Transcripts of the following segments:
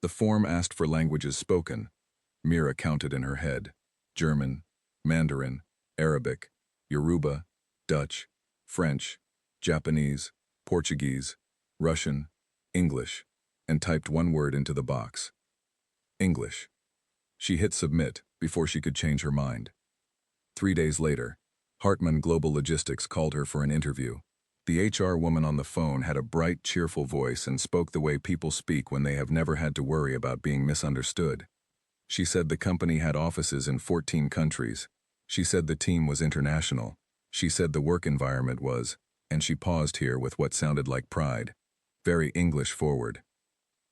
The form asked for languages spoken. Mira counted in her head: German, Mandarin, Arabic, Yoruba, Dutch, French, Japanese, Portuguese, Russian, English, and typed one word into the box: English. She hit submit before she could change her mind. 3 days later, Hartman Global Logistics called her for an interview. The HR woman on the phone had a bright, cheerful voice and spoke the way people speak when they have never had to worry about being misunderstood. She said the company had offices in 14 countries. She said the team was international. She said the work environment was, and she paused here with what sounded like pride, very English forward.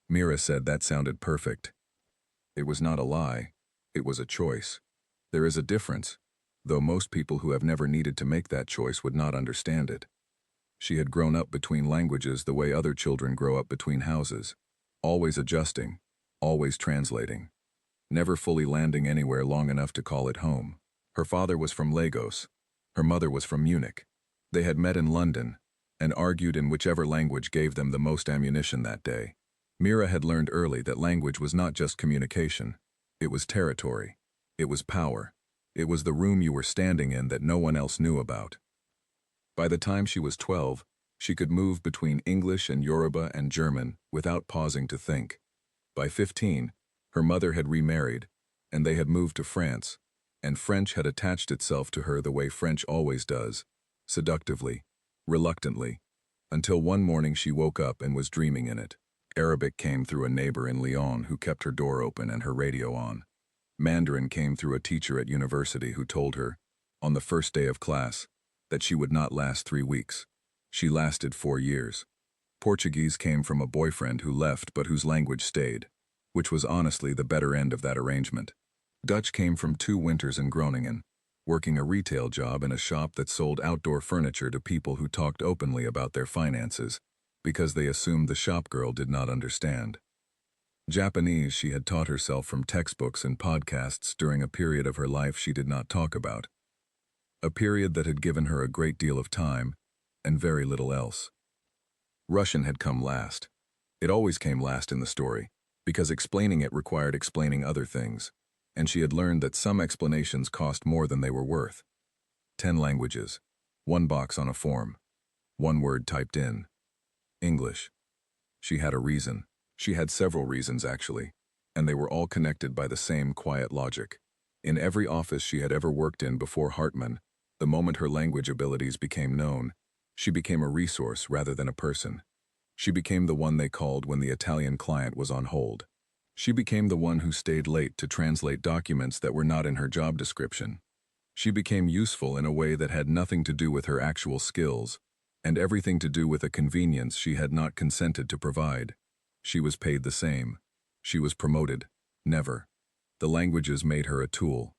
Mira said that sounded perfect. It was not a lie. It was a choice. There is a difference, though most people who have never needed to make that choice would not understand it. She had grown up between languages the way other children grow up between houses, always adjusting, always translating, never fully landing anywhere long enough to call it home. Her father was from Lagos. Her mother was from Munich. They had met in London and argued in whichever language gave them the most ammunition that day. Mira had learned early that language was not just communication. It was territory. It was power. It was the room you were standing in that no one else knew about. By the time she was 12, she could move between English and Yoruba and German without pausing to think. By 15, her mother had remarried, and they had moved to France, and French had attached itself to her the way French always does, seductively, reluctantly, until one morning she woke up and was dreaming in it. Arabic came through a neighbor in Lyon who kept her door open and her radio on. Mandarin came through a teacher at university who told her, on the first day of class, that she would not last 3 weeks. She lasted 4 years. Portuguese came from a boyfriend who left but whose language stayed, which was honestly the better end of that arrangement. Dutch came from 2 winters in Groningen, working a retail job in a shop that sold outdoor furniture to people who talked openly about their finances, because they assumed the shopgirl did not understand. Japanese she had taught herself from textbooks and podcasts during a period of her life she did not talk about. A period that had given her a great deal of time, and very little else. Russian had come last. It always came last in the story, because explaining it required explaining other things, and she had learned that some explanations cost more than they were worth. 10 languages, 1 box on a form, 1 word typed in. English. She had a reason. She had several reasons, actually, and they were all connected by the same quiet logic. In every office she had ever worked in before Hartman, the moment her language abilities became known, she became a resource rather than a person. She became the one they called when the Italian client was on hold. She became the one who stayed late to translate documents that were not in her job description. She became useful in a way that had nothing to do with her actual skills, and everything to do with a convenience she had not consented to provide. She was paid the same. She was promoted. Never. The languages made her a tool.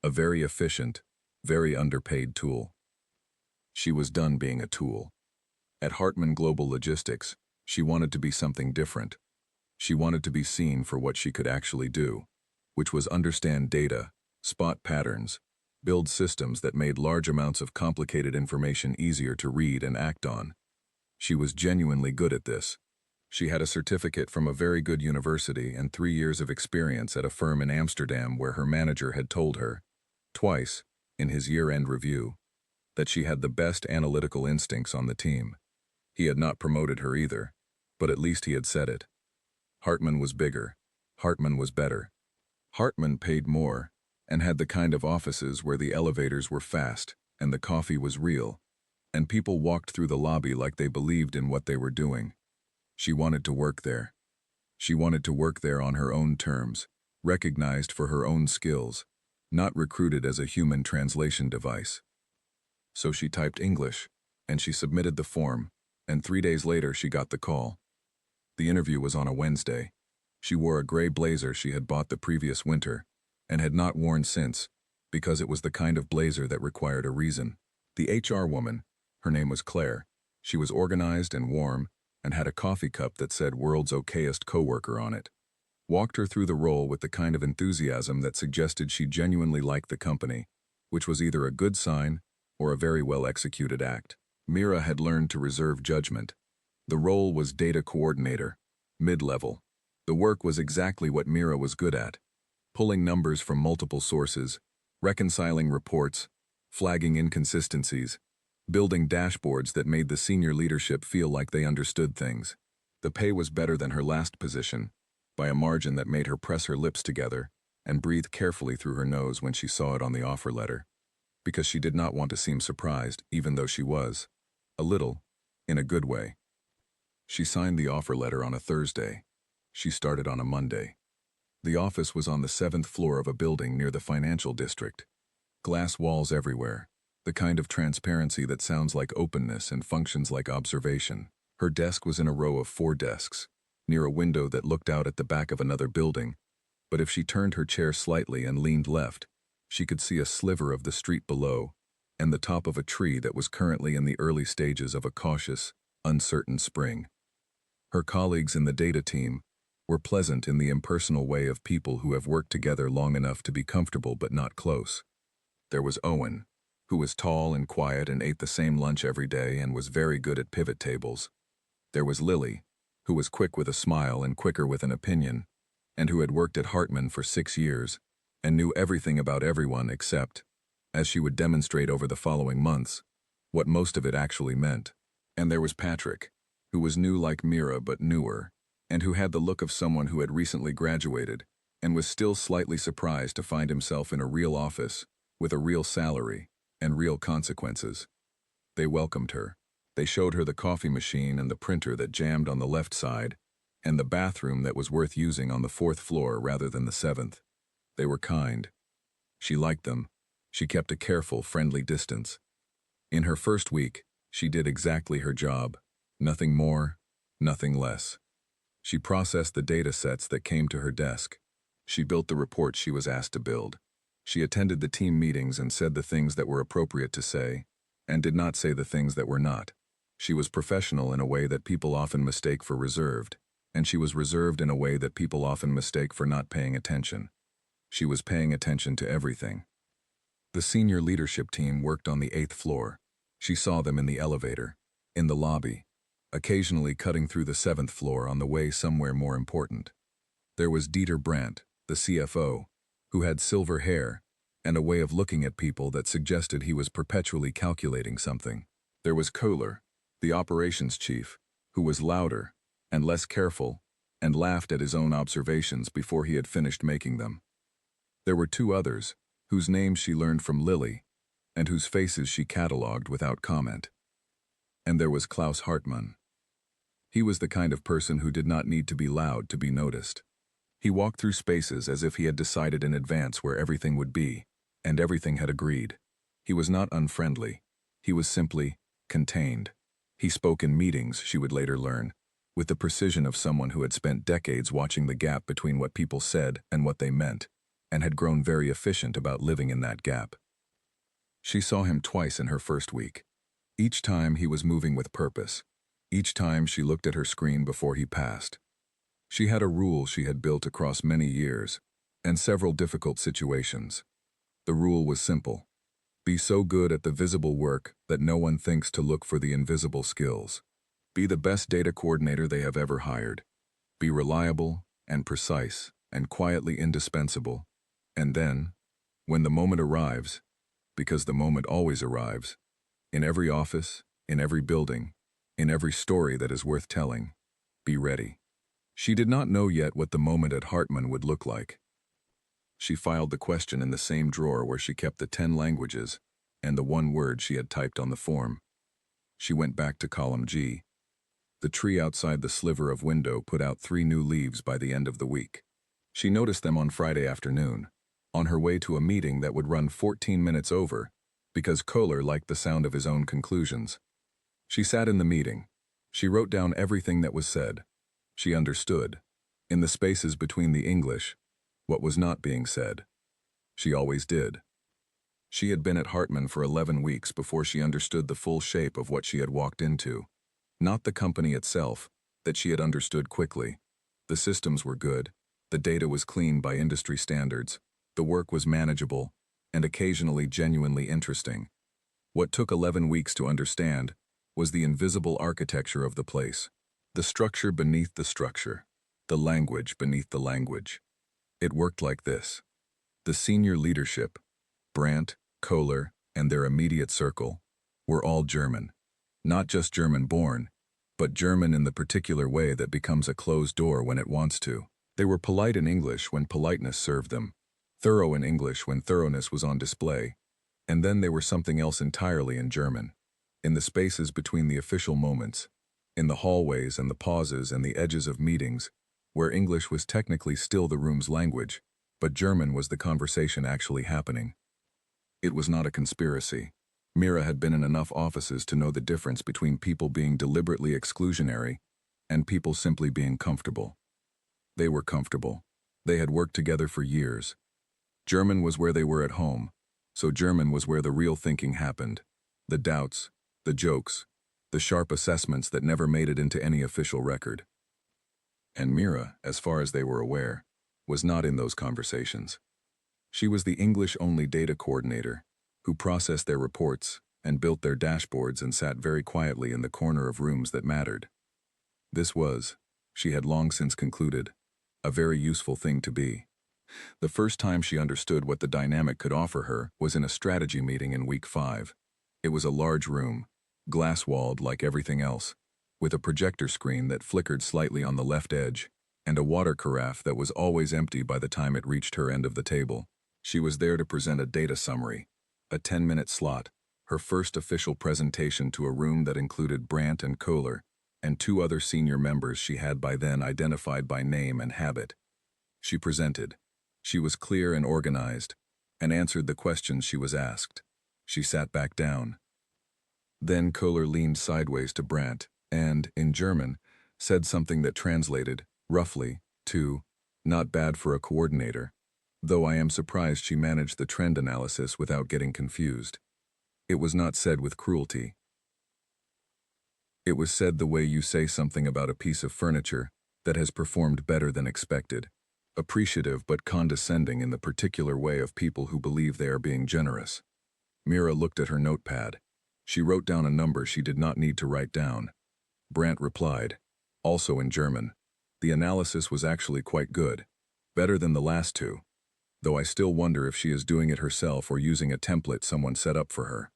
A very efficient, very underpaid tool. She was done being a tool. At Hartman Global Logistics, she wanted to be something different. She wanted to be seen for what she could actually do, which was understand data, spot patterns, build systems that made large amounts of complicated information easier to read and act on. She was genuinely good at this. She had a certificate from a very good university and 3 years of experience at a firm in Amsterdam where her manager had told her, twice, in his year-end review, that she had the best analytical instincts on the team. He had not promoted her either, but at least he had said it. Hartman was bigger. Hartman was better. Hartman paid more, and had the kind of offices where the elevators were fast and the coffee was real, and people walked through the lobby like they believed in what they were doing. She wanted to work there. She wanted to work there on her own terms, recognized for her own skills, not recruited as a human translation device. So she typed English, and she submitted the form, and 3 days later she got the call. The interview was on a Wednesday. She wore a gray blazer she had bought the previous winter, and had not worn since, because it was the kind of blazer that required a reason. The HR woman, her name was Claire, she was organized and warm, and had a coffee cup that said "World's Okayest Coworker" on it. Walked her through the role with the kind of enthusiasm that suggested she genuinely liked the company, which was either a good sign or a very well-executed act. Mira had learned to reserve judgment. The role was data coordinator, mid-level. The work was exactly what Mira was good at: pulling numbers from multiple sources, reconciling reports, flagging inconsistencies, building dashboards that made the senior leadership feel like they understood things. The pay was better than her last position, by a margin that made her press her lips together and breathe carefully through her nose when she saw it on the offer letter, because she did not want to seem surprised, even though she was. A little, in a good way. She signed the offer letter on a Thursday. She started on a Monday. The office was on the 7th floor of a building near the financial district. Glass walls everywhere, the kind of transparency that sounds like openness and functions like observation. Her desk was in a row of 4 desks, near a window that looked out at the back of another building, but if she turned her chair slightly and leaned left, she could see a sliver of the street below and the top of a tree that was currently in the early stages of a cautious, uncertain spring. Her colleagues in the data team were pleasant in the impersonal way of people who have worked together long enough to be comfortable but not close. There was Owen, who was tall and quiet and ate the same lunch every day and was very good at pivot tables. There was Lily, who was quick with a smile and quicker with an opinion, and who had worked at Hartman for 6 years and knew everything about everyone except, as she would demonstrate over the following months, what most of it actually meant. And there was Patrick, who was new like Mira but newer, and who had the look of someone who had recently graduated and was still slightly surprised to find himself in a real office with a real salary and real consequences. They welcomed her. They showed her the coffee machine and the printer that jammed on the left side, and the bathroom that was worth using on the 4th floor rather than the 7th. They were kind. She liked them. She kept a careful, friendly distance. In her first week, she did exactly her job. Nothing more, nothing less. She processed the data sets that came to her desk. She built the reports she was asked to build. She attended the team meetings and said the things that were appropriate to say, and did not say the things that were not. She was professional in a way that people often mistake for reserved, and she was reserved in a way that people often mistake for not paying attention. She was paying attention to everything. The senior leadership team worked on the 8th floor. She saw them in the elevator, in the lobby, occasionally cutting through the 7th floor on the way somewhere more important. There was Dieter Brandt, the CFO, who had silver hair and a way of looking at people that suggested he was perpetually calculating something. There was Kohler, the operations chief, who was louder and less careful and laughed at his own observations before he had finished making them. There were 2 others, whose names she learned from Lily, and whose faces she catalogued without comment. And there was Klaus Hartmann. He was the kind of person who did not need to be loud to be noticed. He walked through spaces as if he had decided in advance where everything would be, and everything had agreed. He was not unfriendly. He was simply contained. He spoke in meetings, she would later learn, with the precision of someone who had spent decades watching the gap between what people said and what they meant, and had grown very efficient about living in that gap. She saw him twice in her first week. Each time he was moving with purpose. Each time she looked at her screen before he passed. She had a rule she had built across many years, and several difficult situations. The rule was simple. Be so good at the visible work that no one thinks to look for the invisible skills. Be the best data coordinator they have ever hired. Be reliable and precise and quietly indispensable. And then, when the moment arrives, because the moment always arrives, in every office, in every building, in every story that is worth telling, be ready. She did not know yet what the moment at Hartman would look like. She filed the question in the same drawer where she kept the 10 languages and the 1 word she had typed on the form. She went back to column G. The tree outside the sliver of window put out 3 new leaves by the end of the week. She noticed them on Friday afternoon, on her way to a meeting that would run 14 minutes over, because Kohler liked the sound of his own conclusions. She sat in the meeting. She wrote down everything that was said. She understood, in the spaces between the English, what was not being said. She always did. She had been at Hartman for 11 weeks before she understood the full shape of what she had walked into. Not the company itself, that she had understood quickly. The systems were good, the data was clean by industry standards, the work was manageable, and occasionally genuinely interesting. What took 11 weeks to understand was the invisible architecture of the place. The structure beneath the structure. the language beneath the language. It worked like this. The senior leadership, Brandt, Kohler, and their immediate circle, were all German. Not just German-born, but German in the particular way that becomes a closed door when it wants to. They were polite in English when politeness served them, thorough in English when thoroughness was on display, and then they were something else entirely in German. In the spaces between the official moments, in the hallways and the pauses and the edges of meetings, where English was technically still the room's language, but German was the conversation actually happening. It was not a conspiracy. Mira had been in enough offices to know the difference between people being deliberately exclusionary and people simply being comfortable. They were comfortable. They had worked together for years. German was where they were at home, so German was where the real thinking happened. The doubts, the jokes, the sharp assessments that never made it into any official record. And Mira, as far as they were aware, was not in those conversations. She was the English-only data coordinator who processed their reports and built their dashboards and sat very quietly in the corner of rooms that mattered. This was, she had long since concluded, a very useful thing to be. The first time she understood what the dynamic could offer her was in a strategy meeting in week 5. It was a large room, glass-walled like everything else, with a projector screen that flickered slightly on the left edge, and a water carafe that was always empty by the time it reached her end of the table. She was there to present a data summary, a 10-minute slot, her first official presentation to a room that included Brandt and Kohler, and 2 other senior members she had by then identified by name and habit. She presented. She was clear and organized, and answered the questions she was asked. She sat back down. Then Kohler leaned sideways to Brandt and, in German, said something that translated, roughly, to, "Not bad for a coordinator," though I am surprised she managed the trend analysis without getting confused. It was not said with cruelty. It was said the way you say something about a piece of furniture that has performed better than expected, appreciative but condescending in the particular way of people who believe they are being generous. Mira looked at her notepad. She wrote down a number she did not need to write down. Brandt replied, also in German, "The analysis was actually quite good, better than the last 2. Though I still wonder if she is doing it herself or using a template someone set up for her."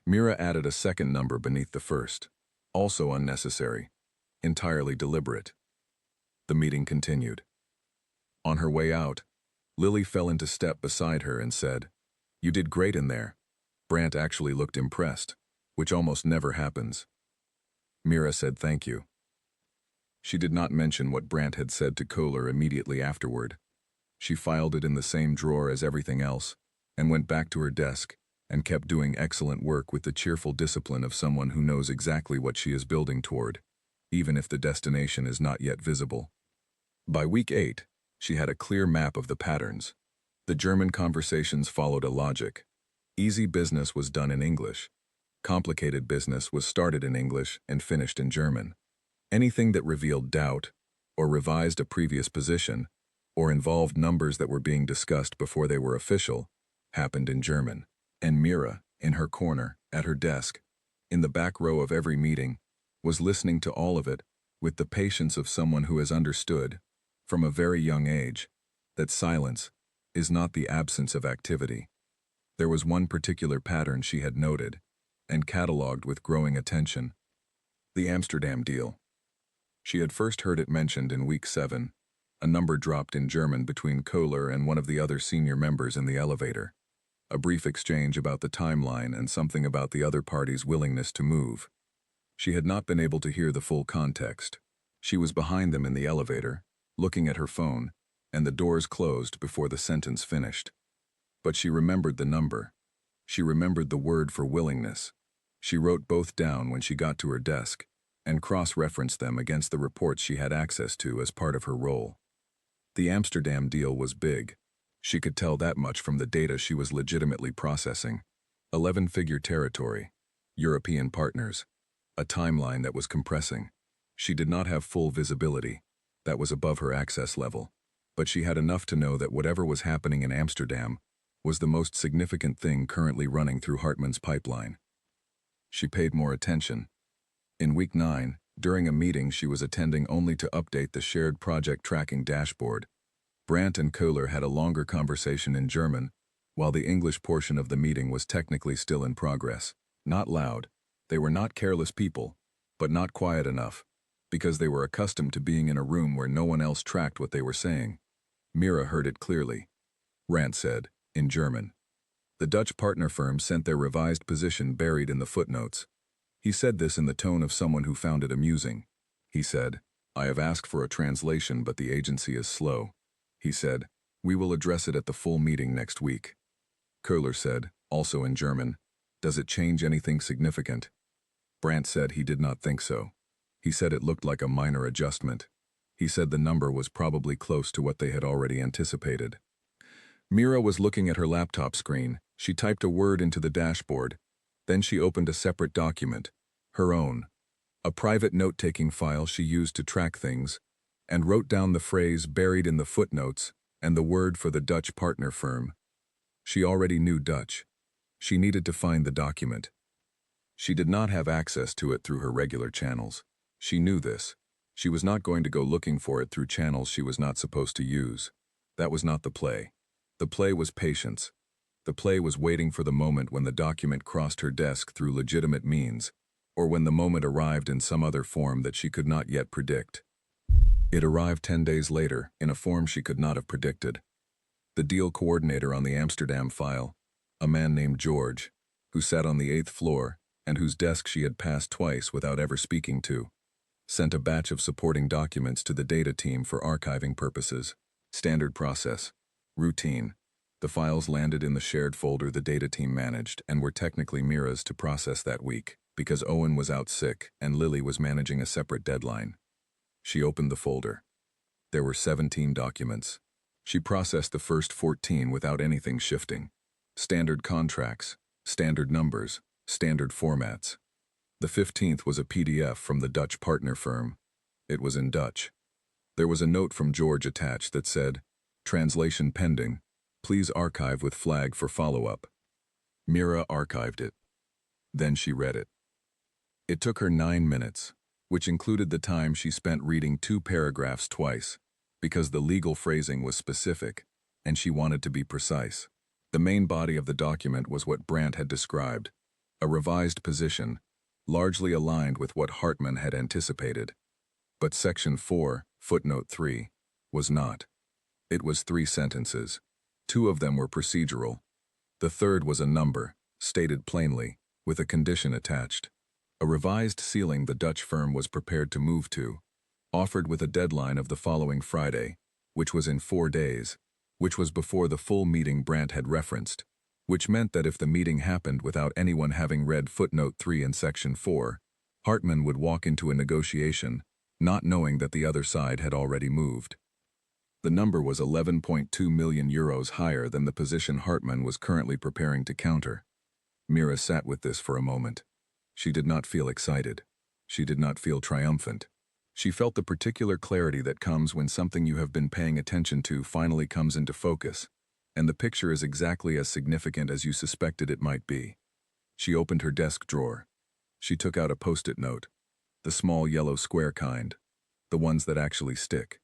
Mira added a second number beneath the first, also unnecessary, entirely deliberate. The meeting continued. On her way out, Lily fell into step beside her and said, "You did great in there." Brandt actually looked impressed, which almost never happens. Mira said thank you. She did not mention what Brandt had said to Kohler immediately afterward. She filed it in the same drawer as everything else, and went back to her desk, and kept doing excellent work with the cheerful discipline of someone who knows exactly what she is building toward, even if the destination is not yet visible. By week 8, she had a clear map of the patterns. The German conversations followed a logic. Easy business was done in English. Complicated business was started in English and finished in German. Anything that revealed doubt, or revised a previous position, or involved numbers that were being discussed before they were official, happened in German. And Mira, in her corner, at her desk, in the back row of every meeting, was listening to all of it with the patience of someone who has understood, from a very young age, that silence is not the absence of activity. There was one particular pattern she had noted and catalogued with growing attention: the Amsterdam deal. She had first heard it mentioned in week 7, a number dropped in German between Kohler and one of the other senior members in the elevator. A brief exchange about the timeline and something about the other party's willingness to move. She had not been able to hear the full context. She was behind them in the elevator, looking at her phone, and the doors closed before the sentence finished. But she remembered the number. She remembered the word for willingness. She wrote both down when she got to her desk, and cross-referenced them against the reports she had access to as part of her role. The Amsterdam deal was big. She could tell that much from the data she was legitimately processing. 11-figure territory, European partners, a timeline that was compressing. She did not have full visibility. That was above her access level. But she had enough to know that whatever was happening in Amsterdam was the most significant thing currently running through Hartmann's pipeline. She paid more attention. In week 9, During a meeting she was attending only to update the shared project tracking dashboard, Brandt and Köhler had a longer conversation in German, while the English portion of the meeting was technically still in progress. Not loud. They were not careless people, but not quiet enough, because they were accustomed to being in a room where no one else tracked what they were saying. Mira heard it clearly. Brandt said, in German. The Dutch partner firm sent their revised position buried in the footnotes. He said this in the tone of someone who found it amusing. He said, I have asked for a translation, but the agency is slow. He said, we will address it at the full meeting next week. Köhler said, also in German, does it change anything significant? Brandt said he did not think so. He said it looked like a minor adjustment. He said the number was probably close to what they had already anticipated. Mira was looking at her laptop screen. She typed a word into the dashboard. Then she opened a separate document, her own, a private note-taking file she used to track things, and wrote down the phrase buried in the footnotes and the word for the Dutch partner firm. She already knew Dutch. She needed to find the document. She did not have access to it through her regular channels. She knew this. She was not going to go looking for it through channels she was not supposed to use. That was not the play. The play was patience. The play was waiting for the moment when the document crossed her desk through legitimate means, or when the moment arrived in some other form that she could not yet predict. It arrived 10 days later, in a form she could not have predicted. The deal coordinator on the Amsterdam file, a man named George, who sat on the 8th floor and whose desk she had passed twice without ever speaking to, sent a batch of supporting documents to the data team for archiving purposes. Standard process. Routine. The files landed in the shared folder the data team managed and were technically Mira's to process that week, because Owen was out sick and Lily was managing a separate deadline. She opened the folder. There were 17 documents. She processed the first 14 without anything shifting. Standard contracts, standard numbers, standard formats. The 15th was a PDF from the Dutch partner firm. It was in Dutch. There was a note from George attached that said, translation pending. Please archive with flag for follow-up. Mira archived it. Then she read it. It took her 9 minutes, which included the time she spent reading 2 paragraphs twice, because the legal phrasing was specific, and she wanted to be precise. The main body of the document was what Brandt had described, a revised position, largely aligned with what Hartman had anticipated. But Section 4, footnote 3, was not. It was 3 sentences. 2 of them were procedural. The third was a number, stated plainly, with a condition attached. A revised ceiling the Dutch firm was prepared to move to, offered with a deadline of the following Friday, which was in 4 days, which was before the full meeting Brandt had referenced, which meant that if the meeting happened without anyone having read footnote 3 in Section 4, Hartman would walk into a negotiation, not knowing that the other side had already moved. The number was 11.2 million euros higher than the position Hartman was currently preparing to counter. Mira sat with this for a moment. She did not feel excited. She did not feel triumphant. She felt the particular clarity that comes when something you have been paying attention to finally comes into focus, and the picture is exactly as significant as you suspected it might be. She opened her desk drawer. She took out a post-it note, the small yellow square kind, the ones that actually stick.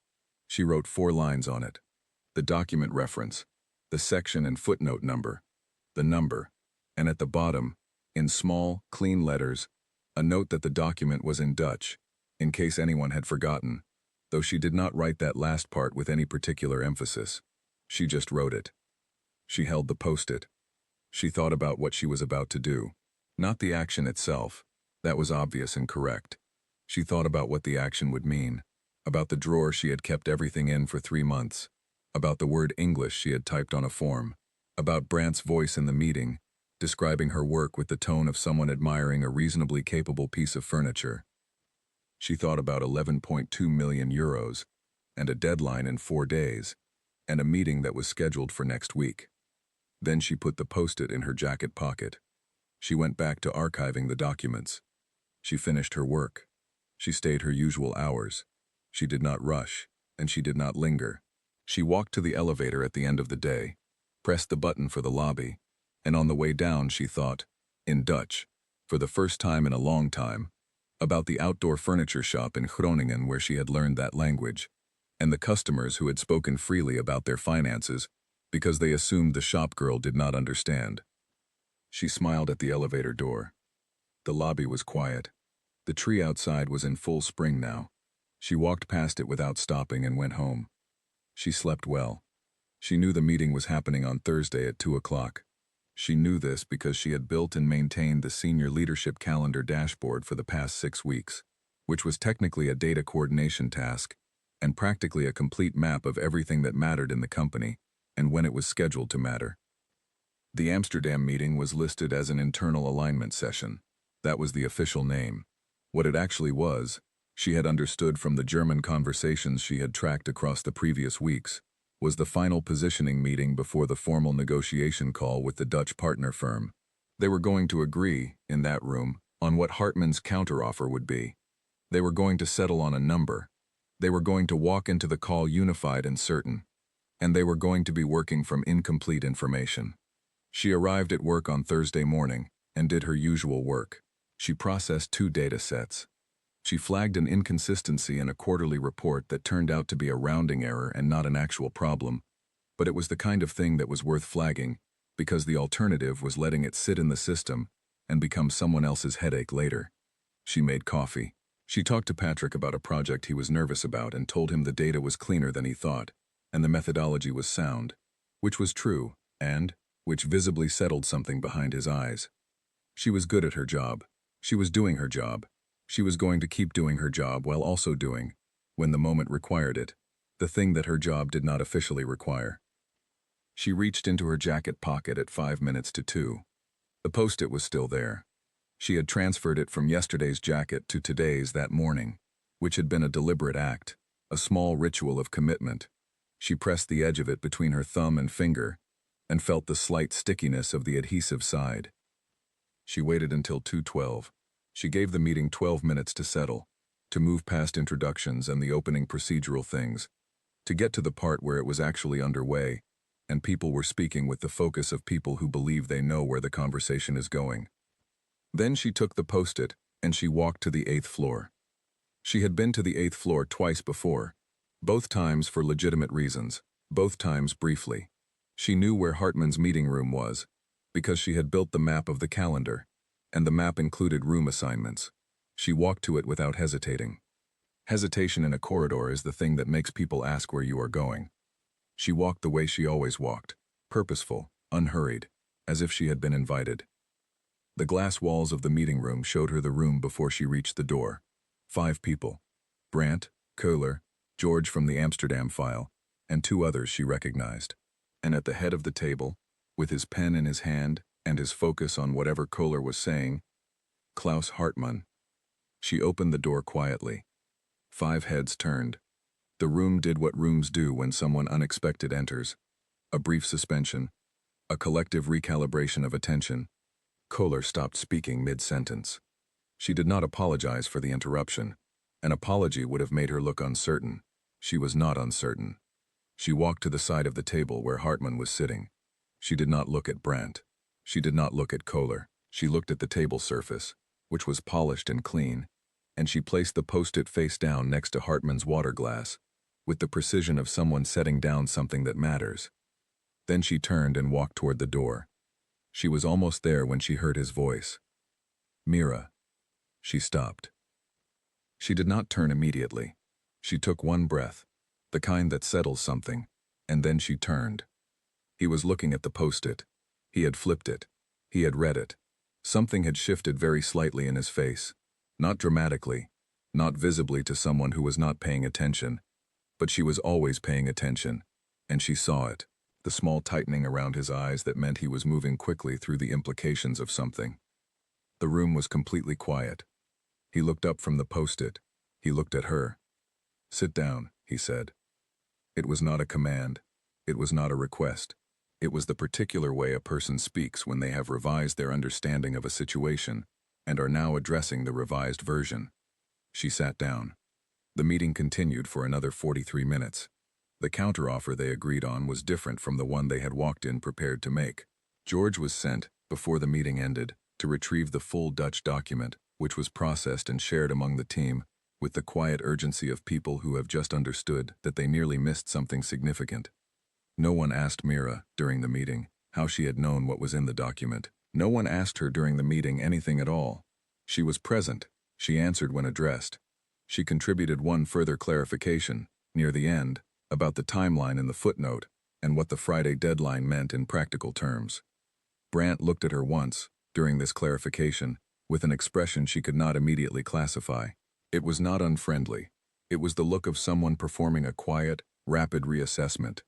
She wrote 4 lines on it. The document reference, the section and footnote number, the number, and at the bottom, in small, clean letters, a note that the document was in Dutch, in case anyone had forgotten, though she did not write that last part with any particular emphasis. She just wrote it. She held the post-it. She thought about what she was about to do. Not the action itself. That was obvious and correct. She thought about what the action would mean. About the drawer she had kept everything in for 3 months, about the word English she had typed on a form, about Brandt's voice in the meeting, describing her work with the tone of someone admiring a reasonably capable piece of furniture. She thought about 11.2 million euros, and a deadline in 4 days, and a meeting that was scheduled for next week. Then she put the post-it in her jacket pocket. She went back to archiving the documents. She finished her work. She stayed her usual hours. She did not rush, and she did not linger. She walked to the elevator at the end of the day, pressed the button for the lobby, and on the way down she thought, in Dutch, for the first time in a long time, about the outdoor furniture shop in Groningen where she had learned that language, and the customers who had spoken freely about their finances because they assumed the shop girl did not understand. She smiled at the elevator door. The lobby was quiet. The tree outside was in full spring now. She walked past it without stopping and went home. She slept well. She knew the meeting was happening on Thursday at 2 o'clock. She knew this because she had built and maintained the senior leadership calendar dashboard for the past 6 weeks, which was technically a data coordination task and practically a complete map of everything that mattered in the company and when it was scheduled to matter. The Amsterdam meeting was listed as an internal alignment session. That was the official name. What it actually was, she had understood from the German conversations she had tracked across the previous weeks, was the final positioning meeting before the formal negotiation call with the Dutch partner firm. They were going to agree, in that room, on what Hartman's counteroffer would be. They were going to settle on a number. They were going to walk into the call unified and certain. And they were going to be working from incomplete information. She arrived at work on Thursday morning and did her usual work. She processed 2 data sets. She flagged an inconsistency in a quarterly report that turned out to be a rounding error and not an actual problem, but it was the kind of thing that was worth flagging because the alternative was letting it sit in the system and become someone else's headache later. She made coffee. She talked to Patrick about a project he was nervous about and told him the data was cleaner than he thought, and the methodology was sound, which was true, and which visibly settled something behind his eyes. She was good at her job. She was doing her job. She was going to keep doing her job while also doing, when the moment required it, the thing that her job did not officially require. She reached into her jacket pocket at 5 minutes to 2. The post-it was still there. She had transferred it from yesterday's jacket to today's that morning, which had been a deliberate act, a small ritual of commitment. She pressed the edge of it between her thumb and finger and felt the slight stickiness of the adhesive side. She waited until 2:12. She gave the meeting 12 minutes to settle, to move past introductions and the opening procedural things, to get to the part where it was actually underway, and people were speaking with the focus of people who believe they know where the conversation is going. Then she took the post-it and she walked to the 8th floor. She had been to the 8th floor twice before, both times for legitimate reasons, both times briefly. She knew where Hartman's meeting room was, because she had built the map of the calendar, and the map included room assignments. She walked to it without hesitating. Hesitation in a corridor is the thing that makes people ask where you are going. She walked the way she always walked, purposeful, unhurried, as if she had been invited. The glass walls of the meeting room showed her the room before she reached the door. 5 people. Brandt, Köhler, George from the Amsterdam file, and 2 others she recognized. And at the head of the table, with his pen in his hand and his focus on whatever Köhler was saying, Klaus Hartmann. She opened the door quietly. 5 heads turned. The room did what rooms do when someone unexpected enters. A brief suspension. A collective recalibration of attention. Köhler stopped speaking mid-sentence. She did not apologize for the interruption. An apology would have made her look uncertain. She was not uncertain. She walked to the side of the table where Hartmann was sitting. She did not look at Brandt. She did not look at Köhler. She looked at the table surface, which was polished and clean, and she placed the post-it face down next to Hartmann's water glass, with the precision of someone setting down something that matters. Then she turned and walked toward the door. She was almost there when she heard his voice. Mira. She stopped. She did not turn immediately. She took one breath, the kind that settles something, and then she turned. He was looking at the post-it. He had flipped it. He had read it. Something had shifted very slightly in his face. Not dramatically, not visibly to someone who was not paying attention, but she was always paying attention, and she saw it, the small tightening around his eyes that meant he was moving quickly through the implications of something. The room was completely quiet. He looked up from the post-it. He looked at her. "Sit down," he said. It was not a command. It was not a request. It was the particular way a person speaks when they have revised their understanding of a situation and are now addressing the revised version. She sat down. The meeting continued for another 43 minutes. The counteroffer they agreed on was different from the one they had walked in prepared to make. George was sent, before the meeting ended, to retrieve the full Dutch document, which was processed and shared among the team with the quiet urgency of people who have just understood that they nearly missed something significant. No one asked Mira, during the meeting, how she had known what was in the document. No one asked her during the meeting anything at all. She was present. She answered when addressed. She contributed one further clarification, near the end, about the timeline in the footnote and what the Friday deadline meant in practical terms. Brandt looked at her once, during this clarification, with an expression she could not immediately classify. It was not unfriendly. It was the look of someone performing a quiet, rapid reassessment.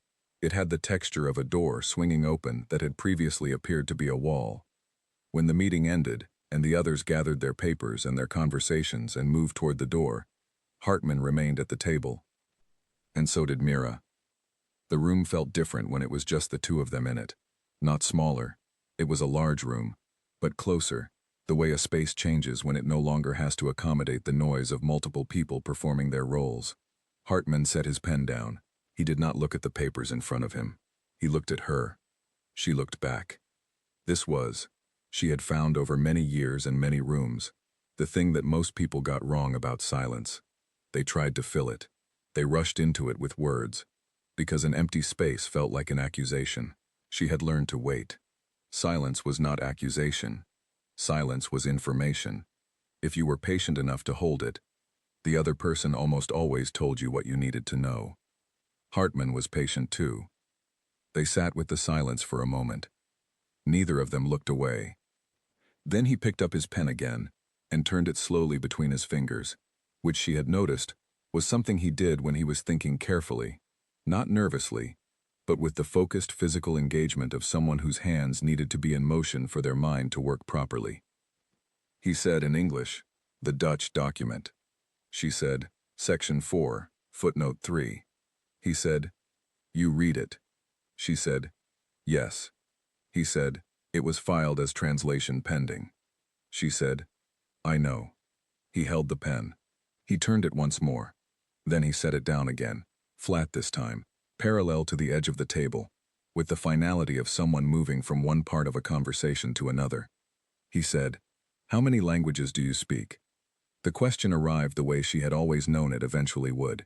It had the texture of a door swinging open that had previously appeared to be a wall. When the meeting ended, and the others gathered their papers and their conversations and moved toward the door, Hartman remained at the table. And so did Mira. The room felt different when it was just the two of them in it. Not smaller. It was a large room, but closer, the way a space changes when it no longer has to accommodate the noise of multiple people performing their roles. Hartman set his pen down. He did not look at the papers in front of him. He looked at her. She looked back. This was, she had found over many years and many rooms, the thing that most people got wrong about silence. They tried to fill it. They rushed into it with words, because an empty space felt like an accusation. She had learned to wait. Silence was not accusation. Silence was information. If you were patient enough to hold it, the other person almost always told you what you needed to know. Hartman was patient too. They sat with the silence for a moment. Neither of them looked away. Then he picked up his pen again and turned it slowly between his fingers, which she had noticed was something he did when he was thinking carefully, not nervously, but with the focused physical engagement of someone whose hands needed to be in motion for their mind to work properly. He said in English, "The Dutch document." She said, "Section 4, footnote 3. He said, "You read it." She said, "Yes." He said, "It was filed as translation pending." She said, "I know." He held the pen. He turned it once more. Then he set it down again, flat this time, parallel to the edge of the table, with the finality of someone moving from one part of a conversation to another. He said, "How many languages do you speak?" The question arrived the way she had always known it eventually would.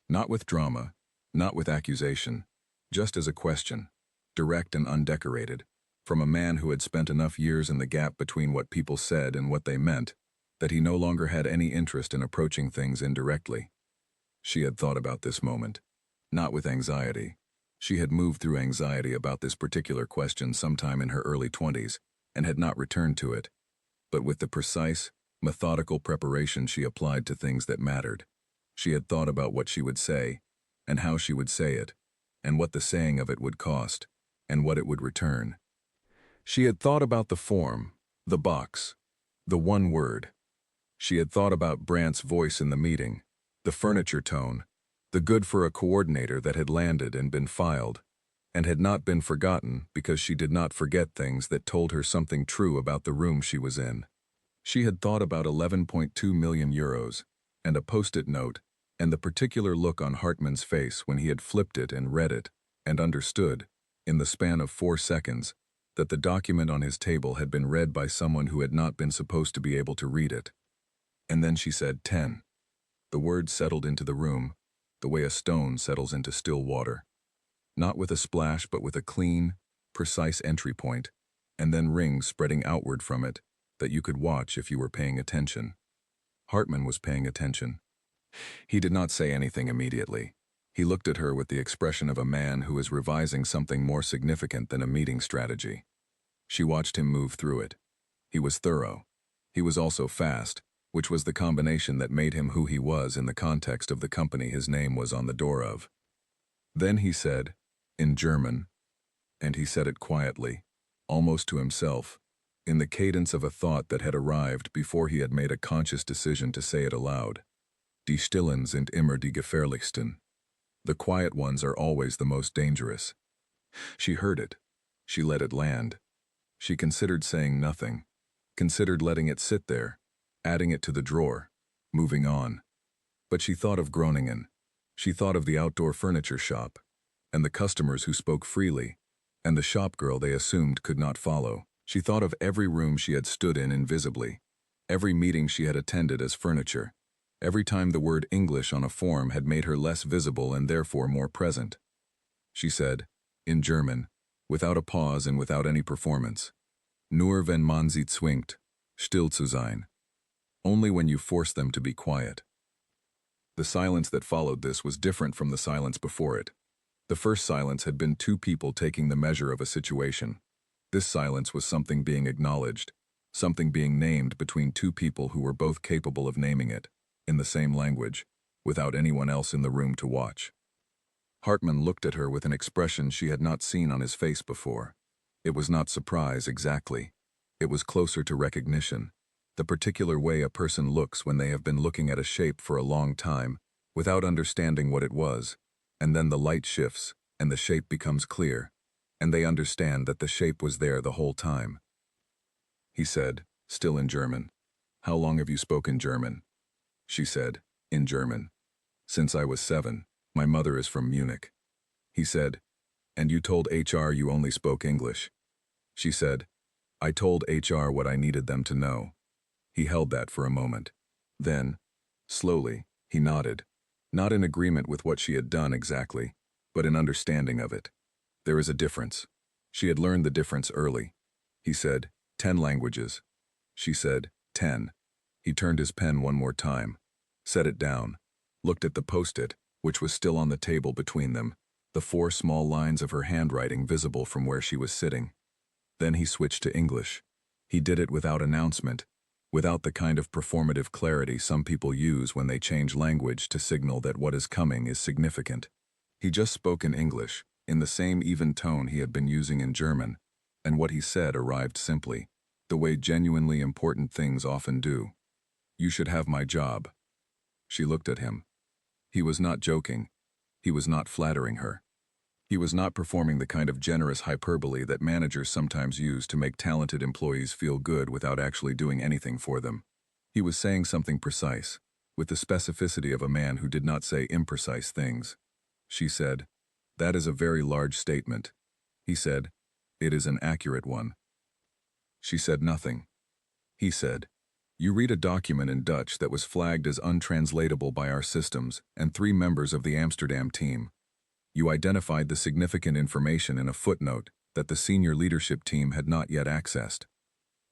Not with drama, not with accusation, just as a question, direct and undecorated, from a man who had spent enough years in the gap between what people said and what they meant, that he no longer had any interest in approaching things indirectly. She had thought about this moment, not with anxiety. She had moved through anxiety about this particular question sometime in her early 20s and had not returned to it, but with the precise, methodical preparation she applied to things that mattered. She had thought about what she would say, and how she would say it, and what the saying of it would cost, and what it would return. She had thought about the form, the box, the one word. She had thought about Brandt's voice in the meeting, the furniture tone, the good for a coordinator that had landed and been filed, and had not been forgotten because she did not forget things that told her something true about the room she was in. She had thought about 11.2 million euros, and a post-it note, and the particular look on Hartman's face when he had flipped it and read it, and understood, in the span of 4 seconds, that the document on his table had been read by someone who had not been supposed to be able to read it. And then she said 10. The word settled into the room, the way a stone settles into still water. Not with a splash, but with a clean, precise entry point, and then rings spreading outward from it that you could watch if you were paying attention. Hartman was paying attention. He did not say anything immediately. He looked at her with the expression of a man who is revising something more significant than a meeting strategy. She watched him move through it. He was thorough. He was also fast, which was the combination that made him who he was in the context of the company his name was on the door of. Then he said, in German, and he said it quietly, almost to himself, in the cadence of a thought that had arrived before he had made a conscious decision to say it aloud. Die Stillen sind immer die gefährlichsten. The quiet ones are always the most dangerous. She heard it. She let it land. She considered saying nothing, considered letting it sit there, adding it to the drawer, moving on. But she thought of Groningen. She thought of the outdoor furniture shop, and the customers who spoke freely, and the shop girl they assumed could not follow. She thought of every room she had stood in invisibly, Every meeting she had attended as furniture. Every time the word English on a form had made her less visible and therefore more present. She said, in German, without a pause and without any performance. Nur wenn man sie zwingt, still zu sein. Only when you force them to be quiet. The silence that followed this was different from the silence before it. The first silence had been two people taking the measure of a situation. This silence was something being acknowledged, something being named between two people who were both capable of naming it, in the same language, without anyone else in the room to watch. Hartman looked at her with an expression she had not seen on his face before. It was not surprise exactly. It was closer to recognition, the particular way a person looks when they have been looking at a shape for a long time, without understanding what it was, and then the light shifts, and the shape becomes clear, and they understand that the shape was there the whole time. He said, still in German, "How long have you spoken German?" She said, in German, "Since I was 7, my mother is from Munich." He said, "And you told HR you only spoke English." She said, "I told HR what I needed them to know." He held that for a moment. Then, slowly, he nodded, not in agreement with what she had done exactly, but in understanding of it. There is a difference. She had learned the difference early. He said, 10 languages. She said, 10. He turned his pen one more time, set it down, looked at the post-it, which was still on the table between them, the 4 small lines of her handwriting visible from where she was sitting. Then he switched to English. He did it without announcement, without the kind of performative clarity some people use when they change language to signal that what is coming is significant. He just spoke in English, in the same even tone he had been using in German, and what he said arrived simply, the way genuinely important things often do. "You should have my job." She looked at him. He was not joking. He was not flattering her. He was not performing the kind of generous hyperbole that managers sometimes use to make talented employees feel good without actually doing anything for them. He was saying something precise, with the specificity of a man who did not say imprecise things. She said, "That is a very large statement." He said, "It is an accurate one." She said nothing. He said, "You read a document in Dutch that was flagged as untranslatable by our systems and 3 members of the Amsterdam team. You identified the significant information in a footnote that the senior leadership team had not yet accessed.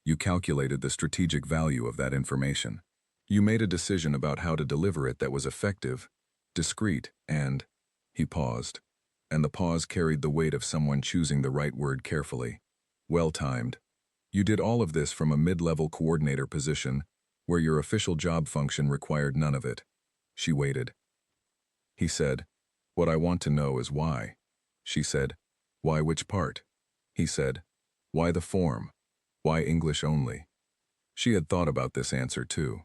You calculated the strategic value of that information. You made a decision about how to deliver it that was effective, discreet, and—" He paused, and the pause carried the weight of someone choosing the right word carefully. "Well-timed. You did all of this from a mid-level coordinator position where your official job function required none of it." She waited. He said, "What I want to know is why." She said, "Why which part?" He said, "Why the form? Why English only?" She had thought about this answer too.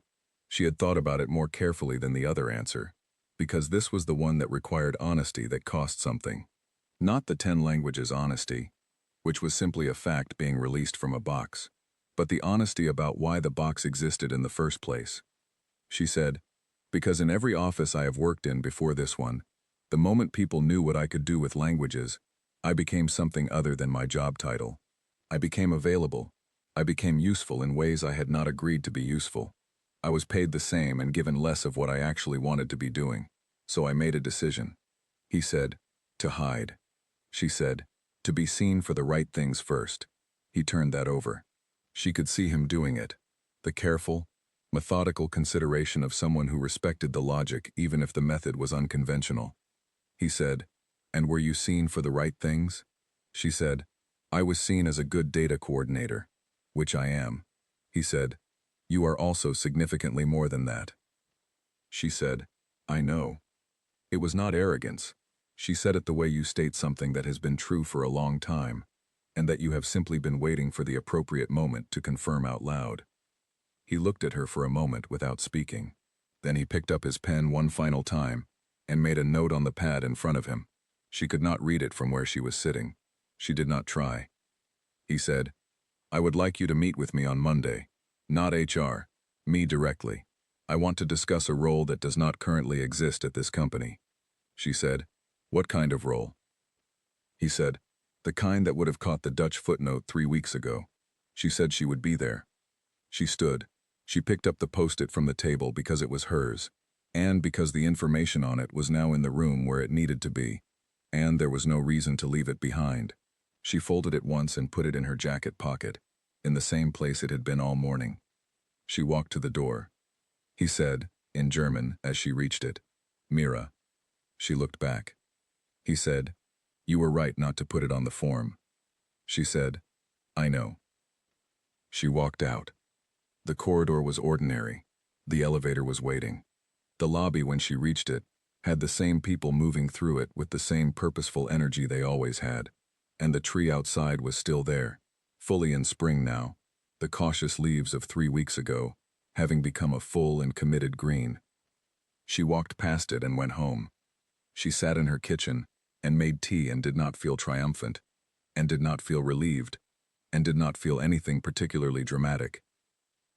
She had thought about it more carefully than the other answer, because this was the one that required honesty that cost something. Not the 10 languages honesty, which was simply a fact being released from a box, but the honesty about why the box existed in the first place. She said, "Because in every office I have worked in before this one, the moment people knew what I could do with languages, I became something other than my job title. I became available. I became useful in ways I had not agreed to be useful. I was paid the same and given less of what I actually wanted to be doing. So I made a decision." He said, "To hide." She said, "To be seen for the right things first." He turned that over. She could see him doing it. The careful, methodical consideration of someone who respected the logic even if the method was unconventional. He said, "And were you seen for the right things?" She said, "I was seen as a good data coordinator," which I am. He said, "You are also significantly more than that." She said, "I know." It was not arrogance. She said it the way you state something that has been true for a long time, and that you have simply been waiting for the appropriate moment to confirm out loud. He looked at her for a moment without speaking. Then he picked up his pen one final time and made a note on the pad in front of him. She could not read it from where she was sitting. She did not try. He said, "I would like you to meet with me on Monday. Not HR, me directly. I want to discuss a role that does not currently exist at this company." She said, "What kind of role?" He said, "The kind that would have caught the Dutch footnote 3 weeks ago." She said she would be there. She stood, She picked up the post-it from the table because it was hers, and because the information on it was now in the room where it needed to be, and there was no reason to leave it behind. She folded it once and put it in her jacket pocket, in the same place it had been all morning. She walked to the door. He said, in German, as she reached it, "Mira." She looked back. He said, "You were right not to put it on the form." She said, "I know." She walked out. The corridor was ordinary. The elevator was waiting. The lobby, when she reached it, had the same people moving through it with the same purposeful energy they always had. And the tree outside was still there, fully in spring now, the cautious leaves of 3 weeks ago, having become a full and committed green. She walked past it and went home. She sat in her kitchen and made tea and did not feel triumphant, and did not feel relieved, and did not feel anything particularly dramatic.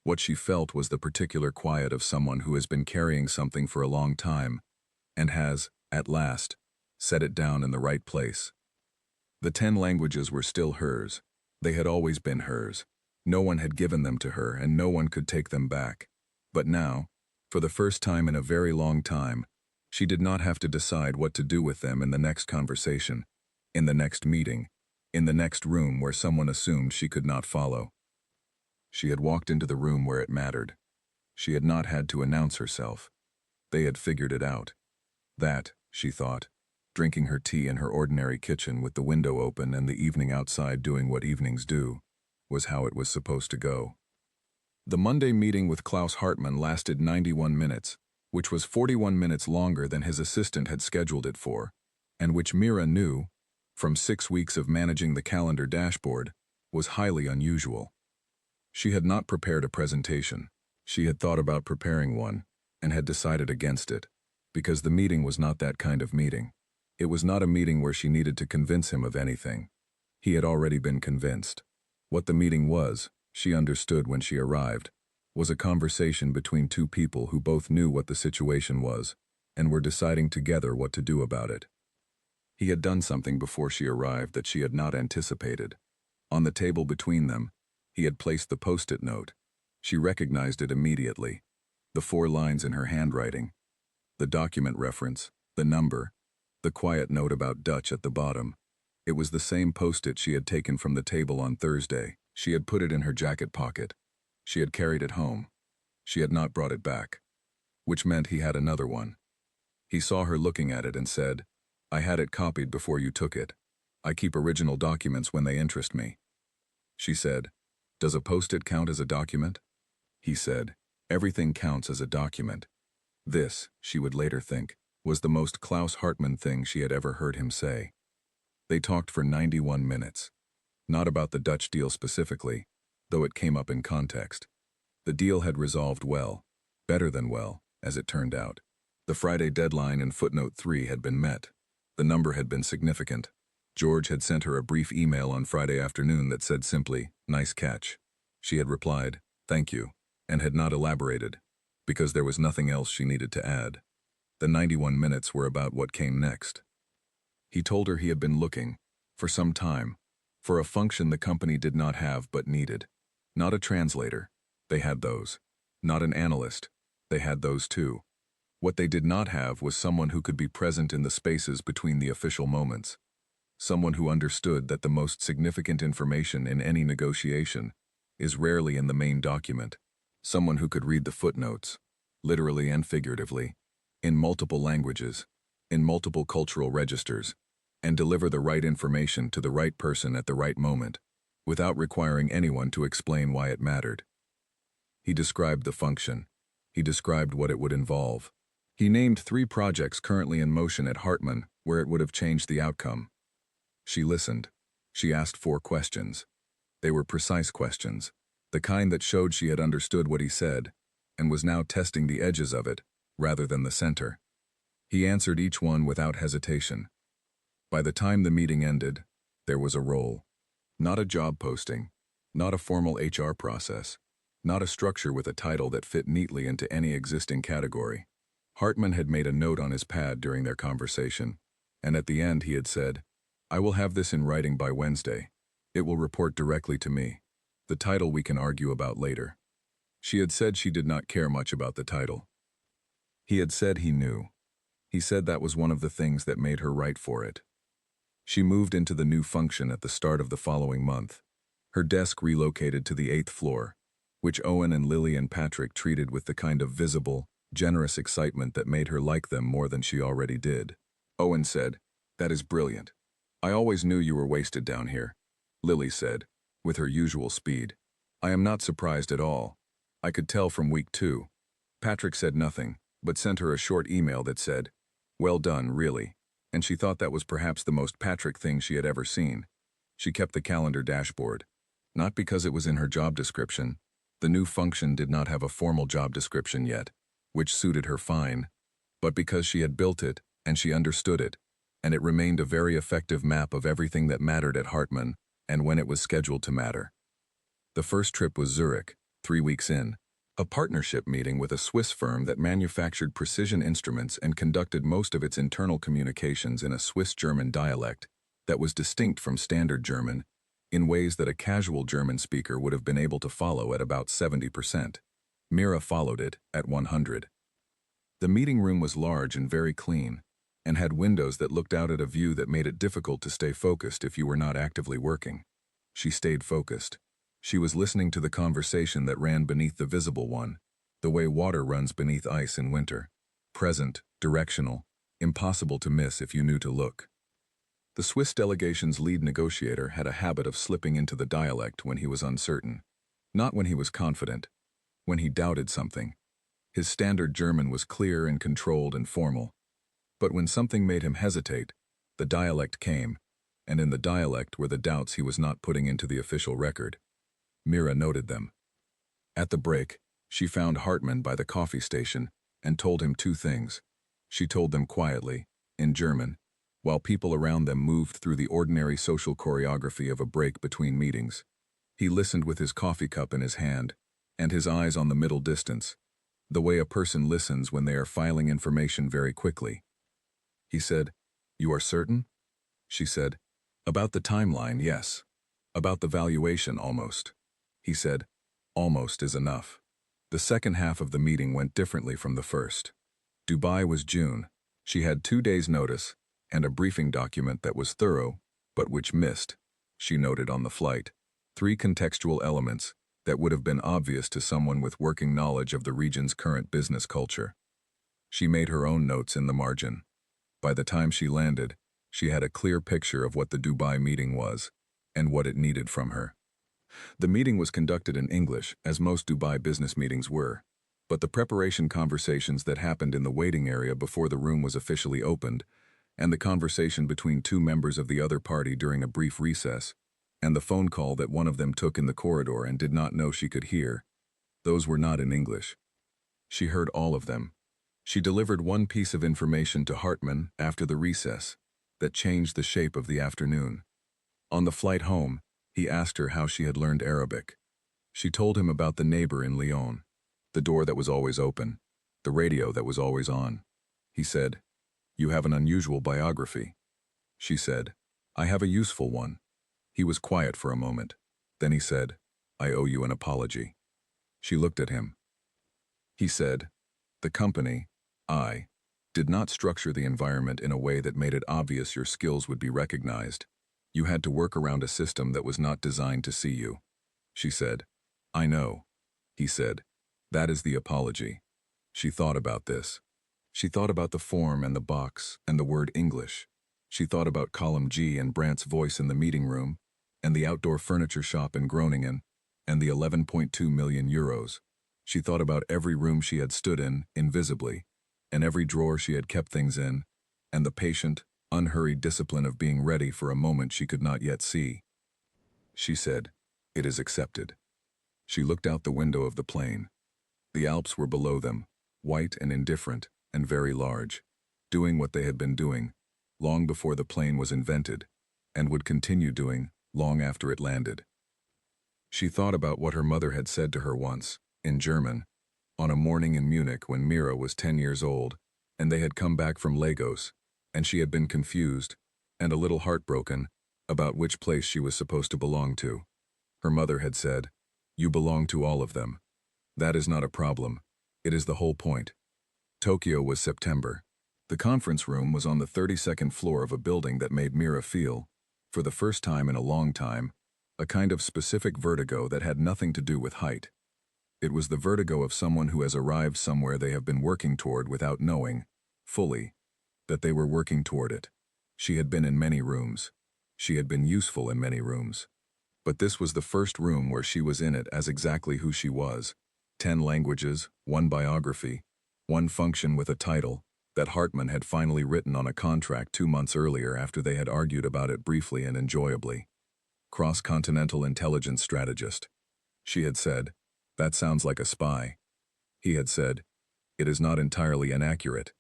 What she felt was the particular quiet of someone who has been carrying something for a long time, and has, at last, set it down in the right place. The 10 languages were still hers. They had always been hers. No one had given them to her, and no one could take them back. But now, for the first time in a very long time, she did not have to decide what to do with them in the next conversation, in the next meeting, in the next room where someone assumed she could not follow. She had walked into the room where it mattered. She had not had to announce herself. They had figured it out. That, she thought, drinking her tea in her ordinary kitchen with the window open and the evening outside doing what evenings do, was how it was supposed to go. The Monday meeting with Klaus Hartmann lasted 91 minutes, which was 41 minutes longer than his assistant had scheduled it for, and which Mira knew, from 6 weeks of managing the calendar dashboard, was highly unusual. She had not prepared a presentation. She had thought about preparing one, and had decided against it, because the meeting was not that kind of meeting. It was not a meeting where she needed to convince him of anything. He had already been convinced. What the meeting was, she understood when she arrived, was a conversation between two people who both knew what the situation was, and were deciding together what to do about it. He had done something before she arrived that she had not anticipated. On the table between them, he had placed the post-it note. She recognized it immediately. The 4 lines in her handwriting, the document reference, the number, the quiet note about Dutch at the bottom. It was the same post-it she had taken from the table on Thursday. She had put it in her jacket pocket. She had carried it home. She had not brought it back, which meant he had another one. He saw her looking at it and said, "I had it copied before you took it. I keep original documents when they interest me." She said, "Does a post-it count as a document?" He said, "Everything counts as a document." This, she would later think, was the most Klaus Hartmann thing she had ever heard him say. They talked for 91 minutes. Not about the Dutch deal specifically, though it came up in context. The deal had resolved well, better than well, as it turned out. The Friday deadline in footnote 3 had been met. The number had been significant. George had sent her a brief email on Friday afternoon that said simply, "Nice catch." She had replied, "Thank you," and had not elaborated, because there was nothing else she needed to add. The 91 minutes were about what came next. He told her he had been looking, for some time, for a function the company did not have but needed. Not a translator. They had those. Not an analyst. They had those too. What they did not have was someone who could be present in the spaces between the official moments. Someone who understood that the most significant information in any negotiation is rarely in the main document. Someone who could read the footnotes, literally and figuratively, in multiple languages, in multiple cultural registers, and deliver the right information to the right person at the right moment, without requiring anyone to explain why it mattered. He described the function. He described what it would involve. He named 3 projects currently in motion at Hartmann where it would have changed the outcome. She listened. She asked 4 questions. They were precise questions, the kind that showed she had understood what he said, and was now testing the edges of it, rather than the center. He answered each one without hesitation. By the time the meeting ended, there was a role. Not a job posting, not a formal HR process, not a structure with a title that fit neatly into any existing category. Hartmann had made a note on his pad during their conversation, and at the end he had said, "I will have this in writing by Wednesday. It will report directly to me. The title we can argue about later." She had said she did not care much about the title. He had said he knew. He said that was one of the things that made her write for it. She moved into the new function at the start of the following month. Her desk relocated to the 8th floor, which Owen and Lily and Patrick treated with the kind of visible, generous excitement that made her like them more than she already did. Owen said, "That is brilliant. I always knew you were wasted down here," Lily said, with her usual speed. "I am not surprised at all. I could tell from week 2. Patrick said nothing, but sent her a short email that said, "Well done, really," and she thought that was perhaps the most Patrick thing she had ever seen. She kept the calendar dashboard. Not because it was in her job description. The new function did not have a formal job description yet, which suited her fine, but because she had built it, and she understood it, and it remained a very effective map of everything that mattered at Hartman and when it was scheduled to matter. The first trip was Zurich, 3 weeks in, a partnership meeting with a Swiss firm that manufactured precision instruments and conducted most of its internal communications in a Swiss-German dialect that was distinct from standard German in ways that a casual German speaker would have been able to follow at about 70%. Mira followed it at 100. The meeting room was large and very clean, and had windows that looked out at a view that made it difficult to stay focused if you were not actively working. She stayed focused. She was listening to the conversation that ran beneath the visible one, the way water runs beneath ice in winter. Present, directional, impossible to miss if you knew to look. The Swiss delegation's lead negotiator had a habit of slipping into the dialect when he was uncertain. Not when he was confident, when he doubted something. His standard German was clear and controlled and formal. But when something made him hesitate, the dialect came, and in the dialect were the doubts he was not putting into the official record. Mira noted them. At the break, she found Hartman by the coffee station and told him 2 things. She told them quietly, in German, while people around them moved through the ordinary social choreography of a break between meetings. He listened with his coffee cup in his hand, and his eyes on the middle distance, the way a person listens when they are filing information very quickly. He said, "You are certain?" She said, "About the timeline, yes. About the valuation, almost." He said, "Almost is enough." The second half of the meeting went differently from the first. Dubai was June. She had 2 days' notice, and a briefing document that was thorough, but which missed, she noted on the flight, 3 contextual elements that would have been obvious to someone with working knowledge of the region's current business culture. She made her own notes in the margin. By the time she landed, she had a clear picture of what the Dubai meeting was, and what it needed from her. The meeting was conducted in English, as most Dubai business meetings were, but the preparation conversations that happened in the waiting area before the room was officially opened, and the conversation between 2 members of the other party during a brief recess, and the phone call that one of them took in the corridor and did not know she could hear, those were not in English. She heard all of them. She delivered one piece of information to Hartman after the recess that changed the shape of the afternoon. On the flight home, he asked her how she had learned Arabic. She told him about the neighbor in Lyon, the door that was always open, the radio that was always on. He said, "You have an unusual biography." She said, "I have a useful one." He was quiet for a moment. Then he said, "I owe you an apology." She looked at him. He said, "The company, I, did not structure the environment in a way that made it obvious your skills would be recognized. You had to work around a system that was not designed to see you." She said, "I know." He said, "That is the apology." She thought about this. She thought about the form and the box and the word English. She thought about column G and Brandt's voice in the meeting room, and the outdoor furniture shop in Groningen, and the 11.2 million euros. She thought about every room she had stood in, invisibly, and every drawer she had kept things in, and the patient, unhurried discipline of being ready for a moment she could not yet see. She said, "It is accepted." She looked out the window of the plane. The Alps were below them, white and indifferent, and very large, doing what they had been doing, long before the plane was invented, and would continue doing, long after it landed. She thought about what her mother had said to her once, in German, on a morning in Munich when Mira was 10 years old, and they had come back from Lagos, and she had been confused, and a little heartbroken, about which place she was supposed to belong to. Her mother had said, "You belong to all of them." That is not a problem. It is the whole point. Tokyo was September. The conference room was on the 32nd floor of a building that made Mira feel, for the first time in a long time, a kind of specific vertigo that had nothing to do with height. It was the vertigo of someone who has arrived somewhere they have been working toward without knowing, fully, that they were working toward it. She had been in many rooms. She had been useful in many rooms. But this was the first room where she was in it as exactly who she was. 10 languages, 1 biography, 1 function with a title that Hartman had finally written on a contract 2 months earlier after they had argued about it briefly and enjoyably. Cross-continental intelligence strategist. She had said, "That sounds like a spy." He had said, "It is not entirely inaccurate."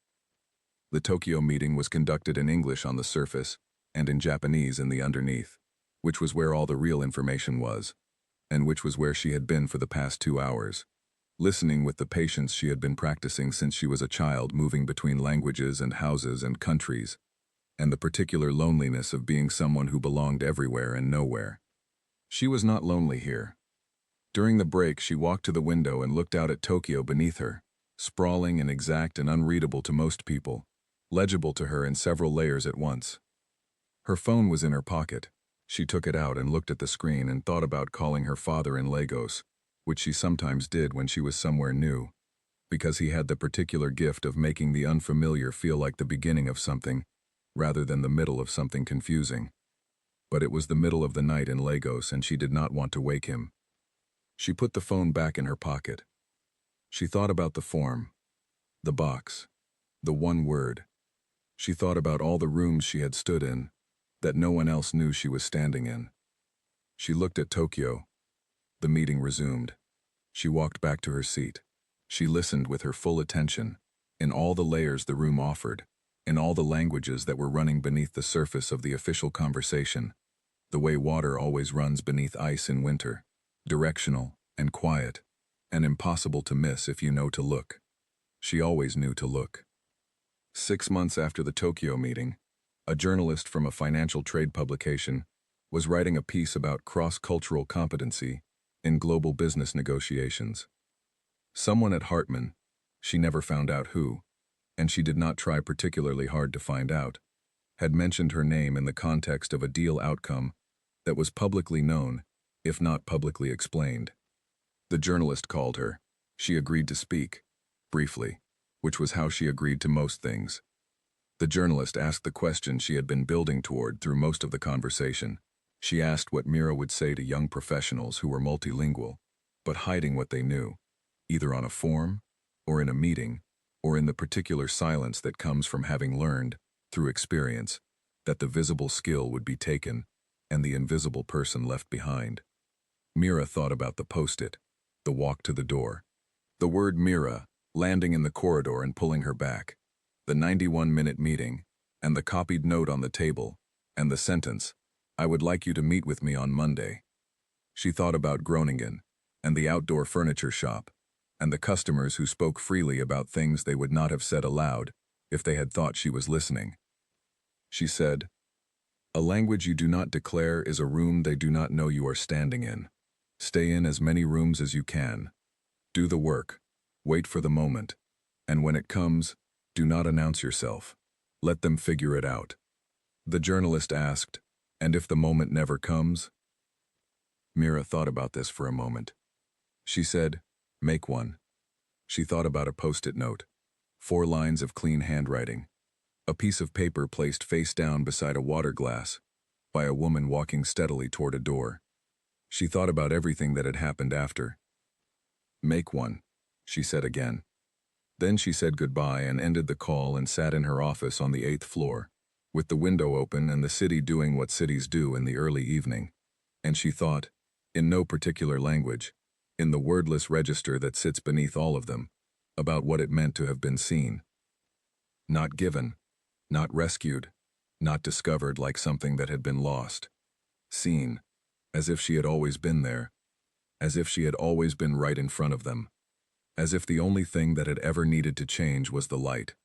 The Tokyo meeting was conducted in English on the surface and in Japanese in the underneath, which was where all the real information was, and which was where she had been for the past 2 hours, listening with the patience she had been practicing since she was a child, moving between languages and houses and countries, and the particular loneliness of being someone who belonged everywhere and nowhere. She was not lonely here. During the break, she walked to the window and looked out at Tokyo beneath her, sprawling and exact and unreadable to most people, legible to her in several layers at once. Her phone was in her pocket. She took it out and looked at the screen and thought about calling her father in Lagos, which she sometimes did when she was somewhere new, because he had the particular gift of making the unfamiliar feel like the beginning of something, rather than the middle of something confusing. But it was the middle of the night in Lagos and she did not want to wake him. She put the phone back in her pocket. She thought about the form, the box, the one word. She thought about all the rooms she had stood in, that no one else knew she was standing in. She looked at Tokyo. The meeting resumed. She walked back to her seat. She listened with her full attention, in all the layers the room offered, in all the languages that were running beneath the surface of the official conversation, the way water always runs beneath ice in winter, directional and quiet, and impossible to miss if you know to look. She always knew to look. 6 months after the Tokyo meeting, a journalist from a financial trade publication was writing a piece about cross-cultural competency in global business negotiations. Someone at Hartman, she never found out who, and she did not try particularly hard to find out, had mentioned her name in the context of a deal outcome that was publicly known, if not publicly explained. The journalist called her. She agreed to speak, briefly, which was how she agreed to most things. The journalist asked the question she had been building toward through most of the conversation. She asked what Mira would say to young professionals who were multilingual, but hiding what they knew, either on a form, or in a meeting, or in the particular silence that comes from having learned, through experience, that the visible skill would be taken and the invisible person left behind. Mira thought about the post-it, the walk to the door, the word Mira, landing in the corridor and pulling her back, the 91-minute meeting, and the copied note on the table, and the sentence, "I would like you to meet with me on Monday." She thought about Groningen, and the outdoor furniture shop, and the customers who spoke freely about things they would not have said aloud if they had thought she was listening. She said, "A language you do not declare is a room they do not know you are standing in. Stay in as many rooms as you can. Do the work. Wait for the moment. And when it comes, do not announce yourself. Let them figure it out." The journalist asked, "And if the moment never comes?" Mira thought about this for a moment. She said, "Make one." She thought about a post-it note, 4 lines of clean handwriting, a piece of paper placed face down beside a water glass, by a woman walking steadily toward a door. She thought about everything that had happened after. "Make one," she said again. Then she said goodbye and ended the call and sat in her office on the 8th floor, with the window open and the city doing what cities do in the early evening. And she thought, in no particular language, in the wordless register that sits beneath all of them, about what it meant to have been seen. Not given, not rescued, not discovered like something that had been lost. Seen, as if she had always been there, as if she had always been right in front of them, as if the only thing that had ever needed to change was the light.